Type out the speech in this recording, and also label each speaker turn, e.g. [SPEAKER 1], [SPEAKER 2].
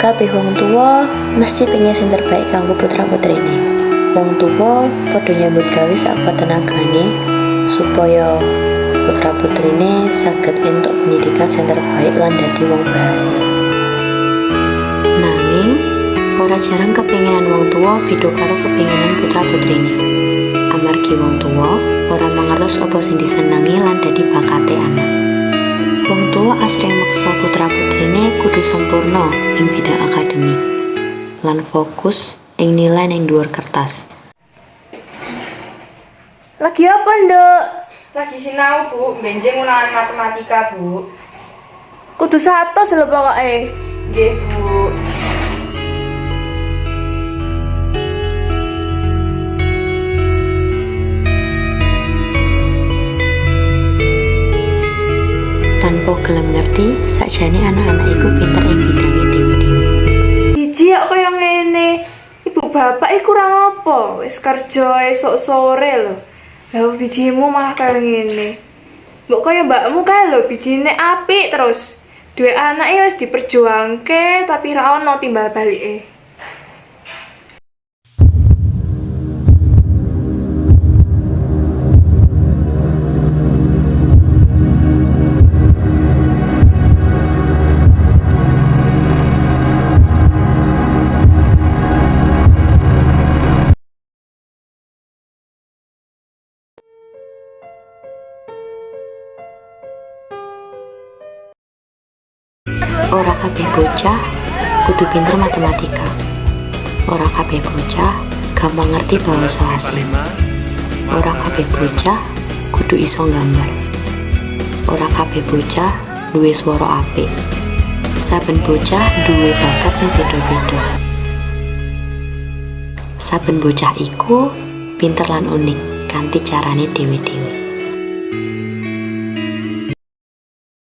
[SPEAKER 1] Kabeh wong tuwa mesti pengen sing terbaik kanggo putra-putrine. Wong tuwa padha nyambut gawe sakuat tenagane supaya putra-putrine saged entuk pendidikan sing terbaik lan dadi wong berhasil. Nanging ora jarang kepengenan wong tuwa beda karo kepengenan putra-putrine. Amargi wong tuwa ora mangertos apa sing disenengi lan dadi bakate anak. Wong tuwa asring meksa putra-putrine kudu sampurna ing bidang akademik lan fokus ing nilai ning dhuwur kertas.
[SPEAKER 2] Lagi apa, Nduk?
[SPEAKER 3] Lagi sinau, Bu. Benjing ulangan matematika, Bu.
[SPEAKER 2] Kudu 100 lho pokoke.
[SPEAKER 3] Nggih, Bu.
[SPEAKER 1] Tanpa gelem ngerti, sakjane anak-anak iku pinter ing bidange dhewe-dhewe.
[SPEAKER 2] Biji kok kaya ngene. Ibu bapak iki kurang apa? Wis kerja esuk sore lho. Lah bijimu malah kaya ngene. Mbok kaya mbakmu kae lho, bijine apik terus. Duwe anak ya wis diperjuangke tapi ra ono timbal balike.
[SPEAKER 1] Ora kabeh bocah kudu pinter matematika. Ora kabeh bocah gampang ngerti bahasa asing. Ora kabeh bocah kudu iso nggambar. Ora kabeh bocah duwe swara apik. Saben bocah duwe bakat sing beda-beda. Saben bocah iku pinter lan unik kanthi carane dhewe-dhewe.